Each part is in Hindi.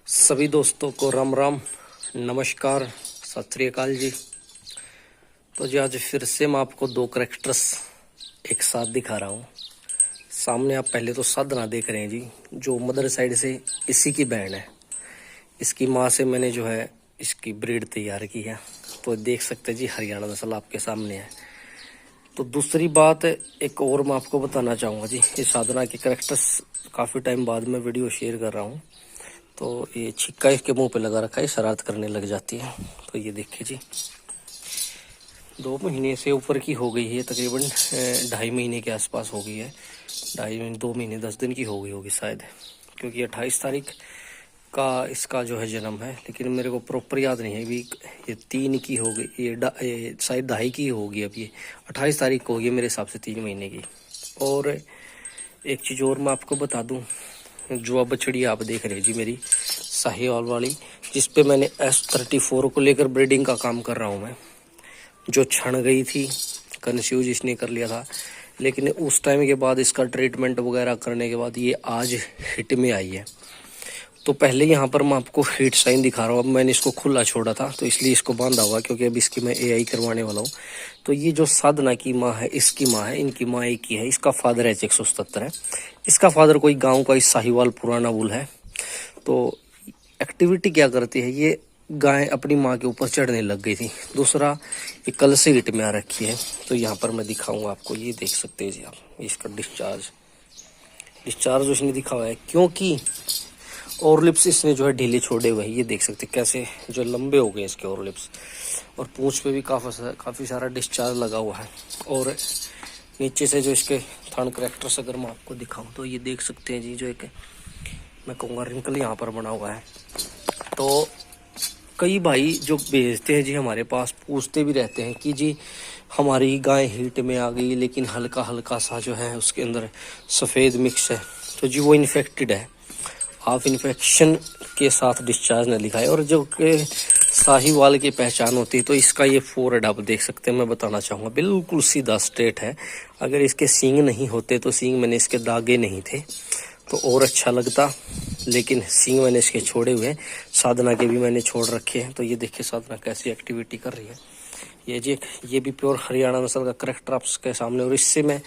सभी दोस्तों को राम राम, नमस्कार, सत श्री अकाल जी। तो जी आज फिर से मैं आपको दो करेक्टर्स एक साथ दिखा रहा हूँ। सामने आप पहले तो साधना देख रहे हैं जी, जो मदर साइड से इसी की बहन है। इसकी माँ से मैंने जो है इसकी ब्रीड तैयार की है, तो देख सकते हैं जी हरियाणा नस्ल आपके सामने है। तो दूसरी बात एक और मैं आपको बताना चाहूँगा जी, इस साधना के करेक्टर्स काफ़ी टाइम बाद में वीडियो शेयर कर रहा हूँ। तो ये छिक्का इसके मुंह पे लगा रखा है, शरारत करने लग जाती है। तो ये देखिए जी 2 महीने से ऊपर की हो गई है, तकरीबन 2.5 महीने के आसपास हो गई है। 2.5 महीने 2 महीने 10 दिन की हो गई होगी शायद, क्योंकि 28 तारीख का इसका जो है जन्म है, लेकिन मेरे को प्रॉपर याद नहीं है अभी। ये 3 की हो गई, ये शायद 2.5 की होगी। अब ये 28 तारीख को होगी मेरे हिसाब से 3 महीने की। और एक चीज़ और मैं आपको बता दूं, जो अब बछड़ी आप देख रहे हैं जी मेरी साहिवाल वाली, जिस पे मैंने S34 को लेकर ब्रीडिंग का काम कर रहा हूँ मैं, जो छण गई थी, कंसीव जिसने कर लिया था, लेकिन उस टाइम के बाद इसका ट्रीटमेंट वगैरह करने के बाद ये आज हिट में आई है। तो पहले यहाँ पर मैं आपको हीट साइन दिखा रहा हूँ। अब मैंने इसको खुला छोड़ा था तो इसलिए इसको बांधा हुआ, क्योंकि अब इसकी मैं AI करवाने वाला हूँ। तो ये जो साधना की माँ है, इसकी माँ है, इनकी माँ एक ही है। इसका फादर H177 है। इसका फादर कोई गांव का इस साहिवाल पुराना बुल है। तो एक्टिविटी क्या करती है, ये गाय अपनी माँ के ऊपर चढ़ने लग गई थी। दूसरा, ये कल से हिट में आ रखी है। तो यहाँ पर मैं दिखाऊंगा आपको, ये देख सकते हैं जी आप, इसका डिस्चार्ज उसने दिखा हुआ है, क्योंकि और लिप्स इसने जो है ढीले छोड़े हुए हैं। ये देख सकते कैसे जो लंबे हो गए इसके और लिप्स, और पूंछ पे भी काफ़ी सारा डिस्चार्ज लगा हुआ है। और नीचे से जो इसके थन करेक्टर्स अगर मैं आपको दिखाऊं तो ये देख सकते हैं जी, जो एक मैं कहूँगा रिंकल यहाँ पर बना हुआ है। तो कई भाई जो भेजते हैं जी हमारे पास, पूछते भी रहते हैं कि जी हमारी गाय हीट में आ गई, लेकिन हल्का हल्का सा जो है उसके अंदर सफ़ेद मिक्स है। तो जी वो इन्फेक्टेड है, हाफ इन्फेक्शन के साथ डिस्चार्ज न लिखा है। और जो कि साहिवाल की पहचान होती है, तो इसका ये फोरहेड आप देख सकते हैं। मैं बताना चाहूँगा बिल्कुल सीधा स्ट्रेट है। अगर इसके सींग नहीं होते, तो सींग मैंने इसके दागे नहीं थे तो और अच्छा लगता, लेकिन सींग मैंने इसके छोड़े हुए हैं। साधना के भी मैंने छोड़ रखे हैं। तो ये देखिए साधना कैसी एक्टिविटी कर रही है। ये जी ये भी प्योर हरियाणा नस्ल का करेक्टर आपके सामने। और इससे मैं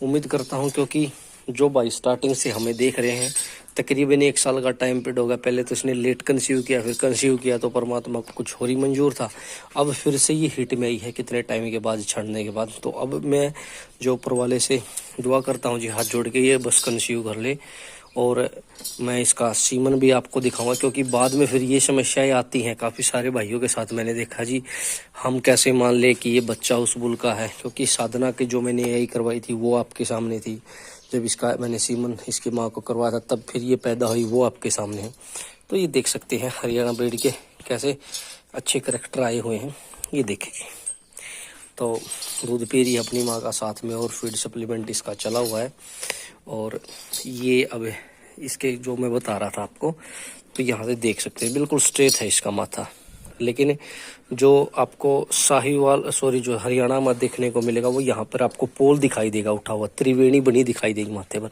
उम्मीद करता हूँ, क्योंकि जो भाई स्टार्टिंग से हमें देख रहे हैं, तकरीबन 1 साल का टाइम पीरियड होगा। पहले तो इसने लेट कंसीव किया, फिर कंसीव किया तो परमात्मा को कुछ और ही मंजूर था। अब फिर से ये हिट में आई है कितने टाइम के बाद, छड़ने के बाद। तो अब मैं जो ऊपर वाले से दुआ करता हूँ जी, हाथ जोड़ के, ये बस कंसीव कर ले। और मैं इसका सीमन भी आपको दिखाऊंगा, क्योंकि बाद में फिर ये समस्याएं आती हैं काफ़ी सारे भाइयों के साथ। मैंने देखा जी, हम कैसे मान ले कि ये बच्चा उस बुल का है, क्योंकि साधना की जो मैंने AI करवाई थी वो आपके सामने थी। जब इसका मैंने सीमन इसकी माँ को करवाया था, तब फिर ये पैदा हुई, वो आपके सामने है। तो ये देख सकते हैं हरियाणा ब्रीड के कैसे अच्छे करेक्टर आए हुए हैं। ये देखेंगे तो दूध पी रही है अपनी माँ का साथ में, और फीड सप्लीमेंट इसका चला हुआ है। और ये अब इसके जो मैं बता रहा था आपको, तो यहाँ से देख सकते हैं बिल्कुल स्ट्रेट है इसका माथा। लेकिन जो आपको जो हरियाणा में देखने को मिलेगा, वो यहाँ पर आपको पोल दिखाई देगा उठा हुआ, त्रिवेणी बनी दिखाई देगी माथे पर,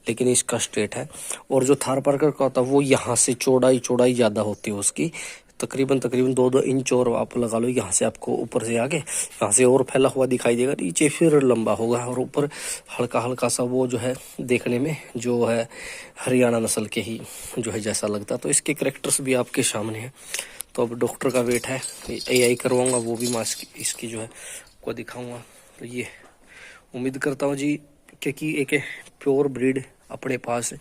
लेकिन इसका स्ट्रेट है। और जो थार पारकर का होता है, वो यहाँ से चौड़ाई ज़्यादा होती है उसकी, तकरीबन 2-2 इंच। और आप लगा लो यहाँ से आपको ऊपर से आगे, यहाँ से और फैला हुआ दिखाई देगा, नीचे फिर लंबा होगा, और ऊपर हल्का हल्का सा वो जो है देखने में जो है हरियाणा नस्ल के ही जो है जैसा लगता। तो इसके करेक्टर्स भी आपके सामने हैं। तो अब डॉक्टर का वेट है, AI करवाऊंगा, वो भी मैं इसकी जो है आपको दिखाऊंगा। तो ये उम्मीद करता हूँ जी, क्योंकि एक प्योर ब्रीड अपने पास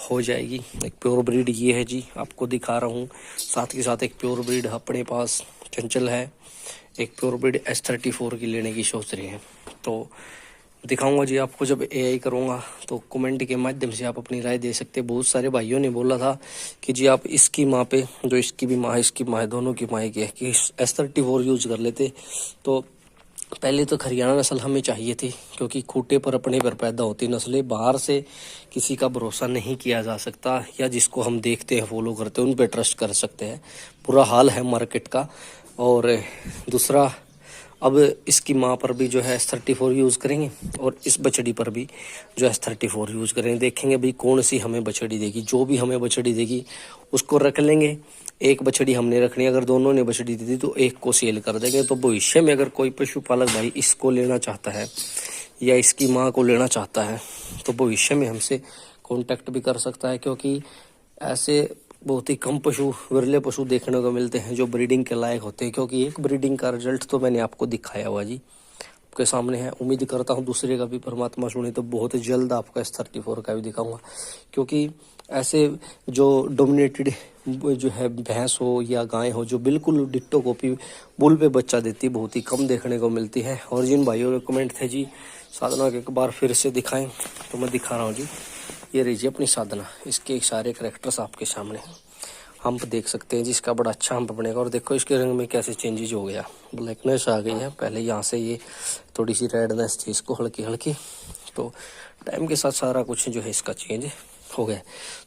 हो जाएगी। एक प्योर ब्रीड ये है जी, आपको दिखा रहा हूँ। साथ के साथ एक प्योर ब्रीड अपने पास चंचल है। एक प्योर ब्रीड S34 की लेने की सोच रही है। तो दिखाऊंगा जी आपको जब AI करूँगा। तो कमेंट के माध्यम से आप अपनी राय दे सकते हैं। बहुत सारे भाइयों ने बोला था कि जी आप इसकी माँ पे, जो इसकी भी माँ है, इसकी माँ है, दोनों की माँ की है, कि S34 यूज़ कर लेते। तो पहले तो हरियाणा नस्ल हमें चाहिए थी, क्योंकि खूटे पर अपने पर पैदा होती नस्लें, बाहर से किसी का भरोसा नहीं किया जा सकता, या जिसको हम देखते हैं फॉलो करते हैं उन पे ट्रस्ट कर सकते हैं। बुरा हाल है मार्केट का। और दूसरा, अब इसकी माँ पर भी जो है S34 यूज़ करेंगे और इस बछड़ी पर भी जो S34 यूज़ करेंगे। देखेंगे भाई कौन सी हमें बछड़ी देगी। जो भी हमें बछड़ी देगी उसको रख लेंगे। एक बछड़ी हमने रखनी, अगर दोनों ने बछड़ी दी थी तो एक को सेल कर देंगे। तो भविष्य में अगर कोई पशुपालक भाई इसको लेना चाहता है या इसकी माँ को लेना चाहता है तो भविष्य में हमसे कांटेक्ट भी कर सकता है, क्योंकि ऐसे बहुत ही कम पशु, विरले पशु देखने को मिलते हैं जो ब्रीडिंग के लायक होते हैं। क्योंकि एक ब्रीडिंग का रिजल्ट तो मैंने आपको दिखाया हुआ जी, आपके सामने है। उम्मीद करता हूँ दूसरे का भी परमात्मा सुने तो बहुत जल्द आपको S34 का भी दिखाऊंगा। क्योंकि ऐसे जो डोमिनेटेड जो है भैंस हो या गाय हो जो बिल्कुल डिट्टो कॉपी बुल पे बच्चा देती, बहुत ही कम देखने को मिलती है। और जिन भाइयों के कमेंट थे जी साधना के एक बार फिर से दिखाएं, तो मैं दिखा रहा हूँ जी। ये रही अपनी साधना, इसके सारे करेक्टर्स आपके सामने हैं। हम्प देख सकते हैं जिसका बड़ा अच्छा हम्प बनेगा। और देखो इसके रंग में कैसे चेंजेस हो गया, ब्लैकनेस आ गई है। पहले यहाँ से ये थोड़ी सी रेडनेस थी इसको हल्की हल्की, तो टाइम के साथ सारा कुछ जो है इसका चेंज हो गया।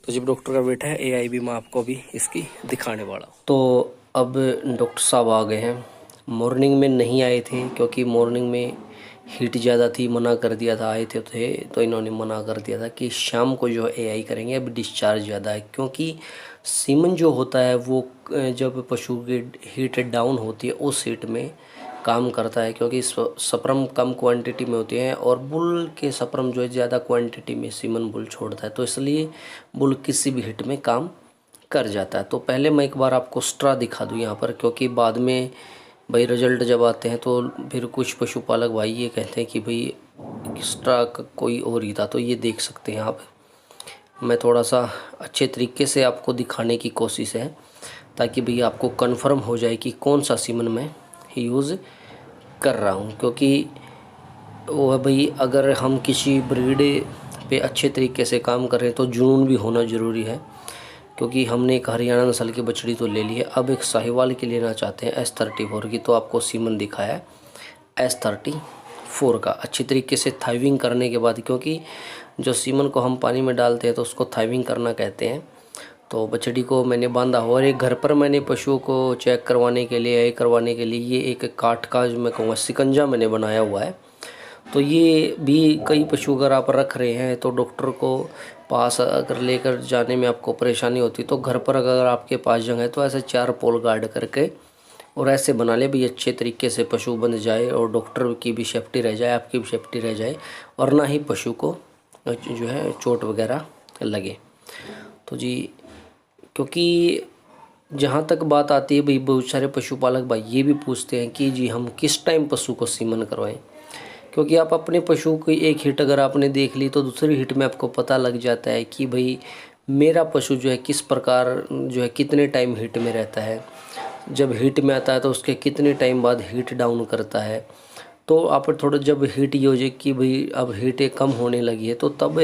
तो जब डॉक्टर का बेटा है AI भी मैं आपको भी इसकी दिखाने वाला हूँ। तो अब डॉक्टर साहब आ गए हैं। मॉर्निंग में नहीं आए थे क्योंकि मॉर्निंग में हीट ज़्यादा थी, मना कर दिया था। आए थे तो इन्होंने मना कर दिया था कि शाम को जो AI करेंगे, अभी डिस्चार्ज ज़्यादा है। क्योंकि सीमन जो होता है वो जब पशु की हीट डाउन होती है उस हीट में काम करता है, क्योंकि सप्रम कम क्वांटिटी में होती है और बुल के सप्रम जो है ज़्यादा क्वांटिटी में सीमन बुल छोड़ता है। तो इसलिए बुल किसी भी हीट में काम कर जाता है। तो पहले मैं एक बार आपको स्ट्रा दिखा दूँ यहाँ पर, क्योंकि बाद में भाई रिजल्ट जब आते हैं तो फिर कुछ पशुपालक भाई ये कहते हैं कि भाई स्ट्रा कोई और ही था। तो ये देख सकते हैं आप, मैं थोड़ा सा अच्छे तरीके से आपको दिखाने की कोशिश है ताकि भैया आपको कंफर्म हो जाए कि कौन सा सीमन मैं यूज़ कर रहा हूँ। क्योंकि वो है भाई, अगर हम किसी ब्रीड पे अच्छे तरीके से काम कर रहे हैं तो जुनून भी होना ज़रूरी है। क्योंकि हमने एक हरियाणा नस्ल की बछड़ी तो ले ली है, अब एक साहिवाल की लेना चाहते हैं S34 की। तो आपको सीमन दिखाया है S34 का अच्छी तरीके से थाइविंग करने के बाद, क्योंकि जो सीमन को हम पानी में डालते हैं तो उसको थाइविंग करना कहते हैं। तो बछड़ी को मैंने बांधा हुआ और एक घर पर मैंने पशुओं को चेक करवाने के लिए करवाने के लिए ये एक काठ का जो मैं कहूँगा शिकंजा मैंने बनाया हुआ है। तो ये भी कई पशु अगर आप रख रहे हैं तो डॉक्टर को पास अगर लेकर जाने में आपको परेशानी होती तो घर पर अगर आपके पास जगह है तो ऐसे 4 पोल गार्ड करके और ऐसे बना ले भी अच्छे तरीके से पशु बंध जाए और डॉक्टर की भी सेफ्टी रह जाए, आपकी भी सेफ्टी रह जाए और ना ही पशु को जो है चोट वगैरह लगे। तो जी, क्योंकि जहाँ तक बात आती है भाई, बहुत सारे पशुपालक भाई ये भी पूछते हैं कि जी हम किस टाइम पशु को सीमन करवाएं। क्योंकि आप अपने पशु की एक हिट अगर आपने देख ली तो दूसरी हिट में आपको पता लग जाता है कि भाई मेरा पशु जो है किस प्रकार जो है कितने टाइम हीट में रहता है, जब हीट में आता है तो उसके कितने टाइम बाद हीट डाउन करता है। तो आप थोड़ा जब हीट ये हो जाए कि भाई अब हीटें कम होने लगी है तो तब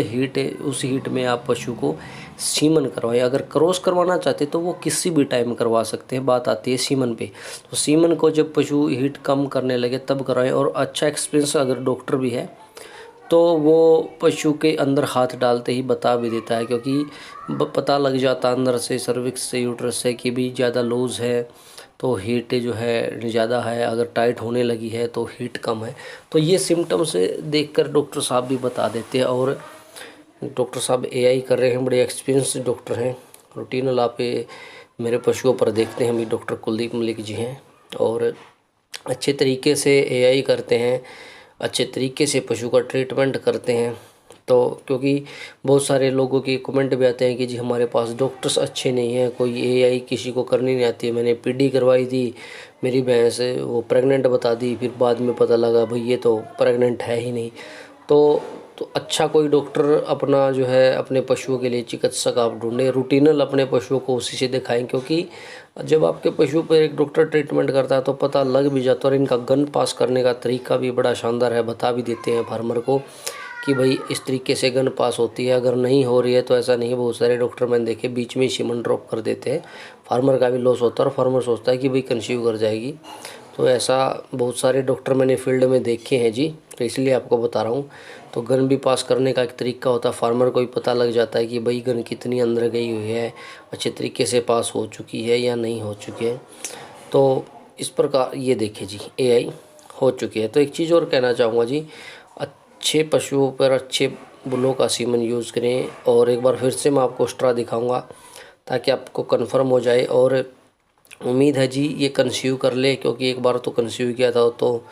उस हीट में आप पशु को सीमन करवाएं। अगर क्रॉस करवाना चाहते तो वो किसी भी टाइम करवा सकते हैं, बात आती है सीमन पे। तो सीमन को जब पशु हीट कम करने लगे तब करवाएं। और अच्छा एक्सपीरियंस अगर डॉक्टर भी है तो वो पशु के अंदर हाथ डालते ही बता भी देता है, क्योंकि पता लग जाता अंदर से सर्विक्स से यूट्रस से कि भी ज़्यादा लूज़ है तो हीट जो है ज़्यादा है, अगर टाइट होने लगी है तो हीट कम है। तो ये सिम्टम्स देखकर डॉक्टर साहब भी बता देते हैं। और डॉक्टर साहब AI कर रहे हैं, बड़े एक्सपीरियंस डॉक्टर हैं। रूटीन आप मेरे पशुओं पर देखते हैं, अभी डॉक्टर कुलदीप मलिक जी हैं और अच्छे तरीके से AI करते हैं, अच्छे तरीके से पशु का ट्रीटमेंट करते हैं। तो क्योंकि बहुत सारे लोगों के कमेंट भी आते हैं कि जी हमारे पास डॉक्टर्स अच्छे नहीं हैं, कोई AI किसी को करनी नहीं आती है। मैंने PD करवाई थी, मेरी भैंस वो प्रेग्नेंट बता दी, फिर बाद में पता लगा भाई ये तो प्रेग्नेंट है ही नहीं। तो अच्छा कोई डॉक्टर अपना जो है अपने पशुओं के लिए चिकित्सक आप ढूंढें, रूटीनल अपने पशुओं को उसी से दिखाएं। क्योंकि जब आपके पशु पर एक डॉक्टर ट्रीटमेंट करता है तो पता लग भी जाता है। और इनका गन पास करने का तरीका भी बड़ा शानदार है, बता भी देते हैं फार्मर को कि भाई इस तरीके से गन पास होती है। अगर नहीं हो रही है तो ऐसा नहीं है, बहुत सारे डॉक्टर मैंने देखे बीच में ही सीमन ड्रॉप कर देते हैं, फार्मर का भी लॉस होता है और फार्मर सोचता है कि भाई कंसीव कर जाएगी। तो ऐसा बहुत सारे डॉक्टर मैंने फील्ड में देखे हैं जी, तो इसलिए आपको बता रहा हूँ। तो गन भी पास करने का एक तरीका होता है, फार्मर को भी पता लग जाता है कि भाई गन कितनी अंदर गई हुई है, अच्छे तरीके से पास हो चुकी है या नहीं हो चुकी है। तो इस प्रकार ये देखिए जी AI हो चुकी है। तो एक चीज़ और कहना चाहूँगा जी, अच्छे पशुओं पर अच्छे बुलों का सीमन यूज़ करें। और एक बार फिर से मैं आपको स्ट्रा दिखाऊंगा ताकि आपको कंफर्म हो जाए। और उम्मीद है जी ये कंसीव कर ले, क्योंकि एक बार तो कंसीव किया था तो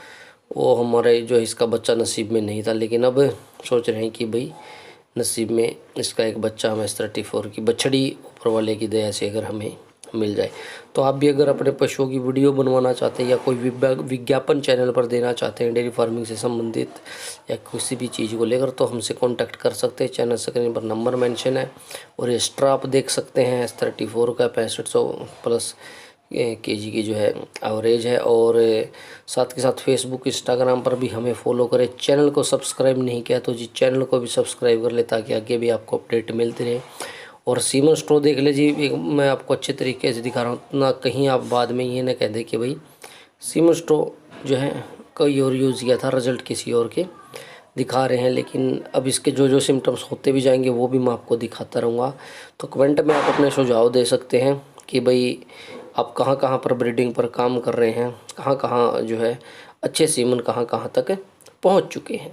वो हमारे जो इसका बच्चा नसीब में नहीं था, लेकिन अब सोच रहे हैं कि भाई नसीब में इसका एक बच्चा हमें S34 की बछड़ी ऊपर वाले की दया से अगर हमें मिल जाए। तो आप भी अगर अपने पशुओं की वीडियो बनवाना चाहते हैं या कोई विज्ञापन चैनल पर देना चाहते हैं डेयरी फार्मिंग से संबंधित या किसी भी चीज़ को लेकर, तो हमसे कांटेक्ट कर सकते हैं। चैनल स्क्रीन पर नंबर मेंशन है। और ये स्ट्रा आप देख सकते हैं S34 का 6500+ kg की जो है एवरेज है। और साथ के साथ फेसबुक इंस्टाग्राम पर भी हमें फॉलो करें। चैनल को सब्सक्राइब नहीं किया तो जी चैनल को भी सब्सक्राइब कर ले, ताकि आगे भी आपको अपडेट मिलती रहे। और सीमन स्ट्रो देख लीजिए, मैं आपको अच्छे तरीके से दिखा रहा हूँ ना, कहीं आप बाद में ये ना कह दें कि भाई सीमन स्ट्रो जो है कोई और यूज़ किया था, रिजल्ट किसी और के दिखा रहे हैं। लेकिन अब इसके जो जो सिम्टम्स होते भी जाएंगे वो भी मैं आपको दिखाता रहूँगा। तो कमेंट में आप अपने सुझाव दे सकते हैं कि भाई आप कहाँ कहाँ पर ब्रीडिंग पर काम कर रहे हैं, कहाँ कहाँ जो है अच्छे सीमन कहाँ कहाँ तक पहुँच चुके हैं।